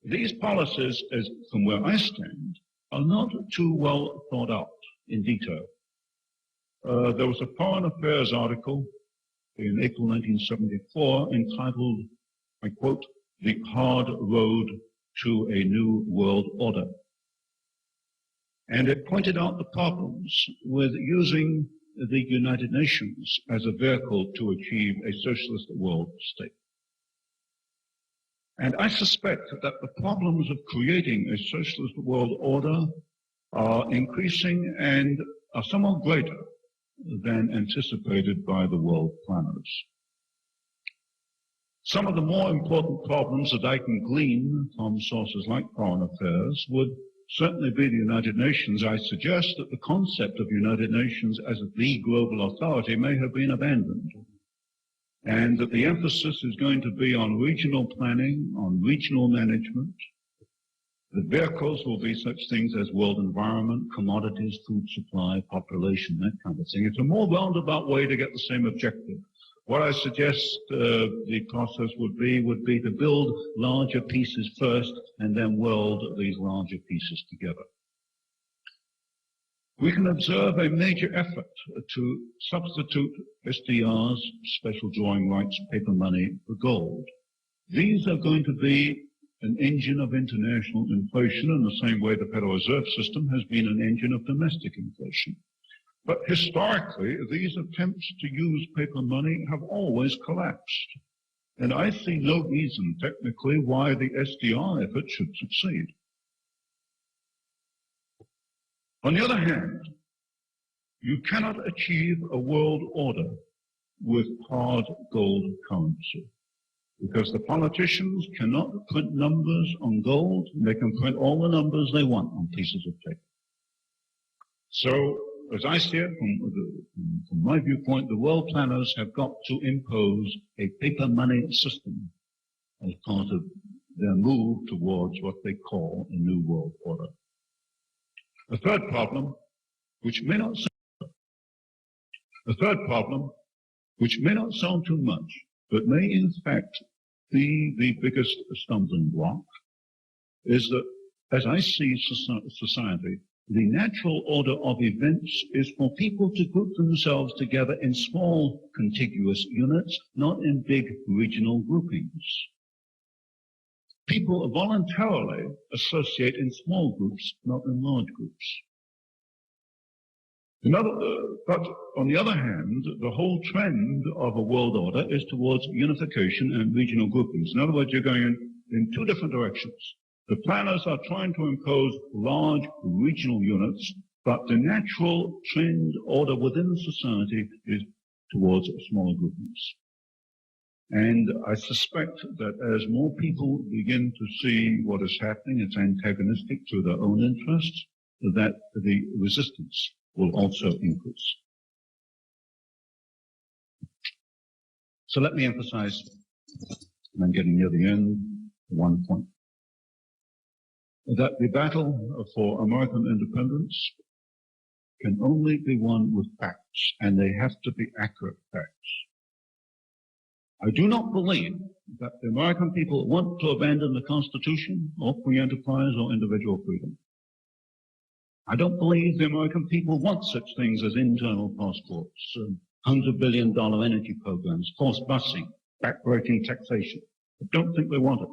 these policies, as from where I stand, are not too well thought out in detail. There was a Foreign Affairs article in April 1974 entitled, I quote, "The Hard Road to a New World Order." And it pointed out the problems with using the United Nations as a vehicle to achieve a socialist world state. And I suspect that the problems of creating a socialist world order are increasing and are somewhat greater than anticipated by the world planners. Some of the more important problems that I can glean from sources like Foreign Affairs would certainly be the United Nations. I suggest that the concept of United Nations as the global authority may have been abandoned, and that the emphasis is going to be on regional planning, on regional management. The vehicles will be such things as world environment, commodities, food supply, population, that kind of thing. It's a more roundabout way to get the same objective. What I suggest the process would be to build larger pieces first and then weld these larger pieces together. We can observe a major effort to substitute SDRs, special drawing rights, paper money, for gold. These are going to be an engine of international inflation in the same way the Federal Reserve System has been an engine of domestic inflation. But historically, these attempts to use paper money have always collapsed. And I see no reason technically why the SDR effort should succeed. On the other hand, you cannot achieve a world order with hard gold currency, because the politicians cannot print numbers on gold. They can print all the numbers they want on pieces of paper. So, as I see it, from my viewpoint, the world planners have got to impose a paper money system as part of their move towards what they call a new world order. A third problem, which may not sound too much, but may in fact be the biggest stumbling block, is that, as I see society, the natural order of events is for people to group themselves together in small contiguous units, not in big regional groupings. People voluntarily associate in small groups, not in large groups. But on the other hand, the whole trend of a world order is towards unification and regional groupings. In other words, you're going in two different directions. The planners are trying to impose large regional units, but the natural trend order within society is towards smaller groupings. And I suspect that as more people begin to see what is happening, it's antagonistic to their own interests, that the resistance will also increase. So let me emphasize, and I'm getting near the end, one point, that the battle for American independence can only be won with facts, and they have to be accurate facts. I do not believe that the American people want to abandon the Constitution or free enterprise or individual freedom. I don't believe the American people want such things as internal passports, $100 billion energy programs, forced busing, backbreaking taxation. I don't think they want it.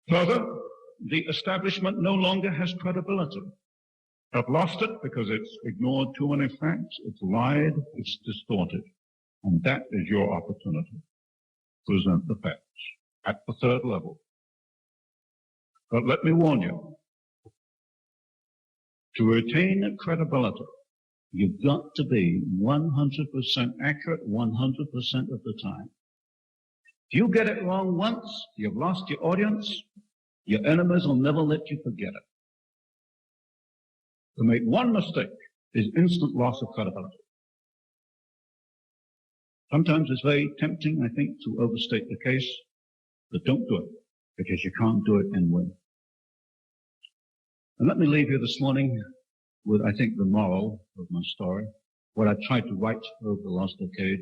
Further, the establishment no longer has credibility. They've lost it because it's ignored too many facts, it's lied, it's distorted. And that is your opportunity. Present the facts at the third level. But let me warn you, to retain credibility, you've got to be 100% accurate 100% of the time. If you get it wrong once, you've lost your audience. Your enemies will never let you forget it. To make one mistake is instant loss of credibility. Sometimes it's very tempting, I think, to overstate the case, but don't do it, because you can't do it and win. And let me leave you this morning with, I think, the moral of my story, what I tried to write over the last decade.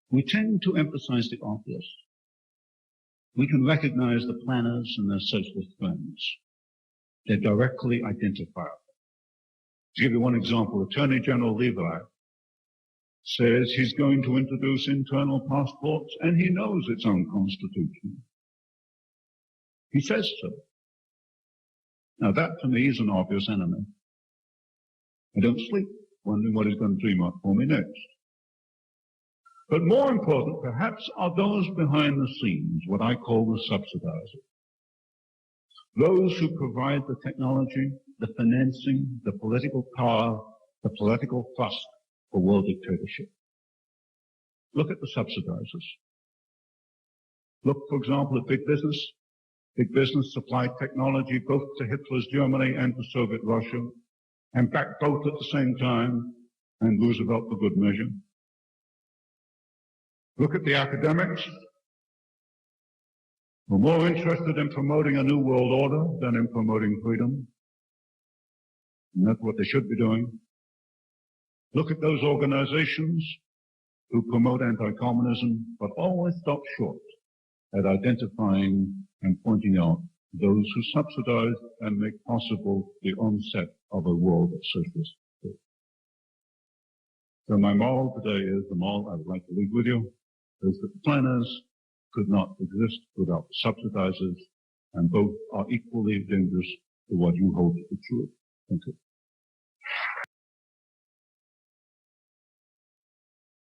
We tend to emphasize the obvious. we can recognize the planners and their socialist friends. They're directly identifiable. To give you one example, Attorney General Levi says he's going to introduce internal passports, and he knows it's unconstitutional. He says so. Now that, to me, is an obvious enemy. I don't sleep wondering what he's going to dream up for me next. But more important, perhaps, are those behind the scenes, what I call the subsidizers. Those who provide the technology, the financing, the political power, the political thrust for world dictatorship. Look at the subsidizers. Look, for example, at big business. Big business supplied technology both to Hitler's Germany and to Soviet Russia, and backed both at the same time, and Roosevelt for good measure. Look at the academics, who are more interested in promoting a new world order than in promoting freedom. And that's what they should be doing. Look at those organizations who promote anti-communism, but always stop short at identifying and pointing out those who subsidize and make possible the onset of a world of socialist state. So my moral today is, the moral I would like to leave with you, is that the planners could not exist without the subsidizers, and both are equally dangerous to what you hold to be true. Thank you.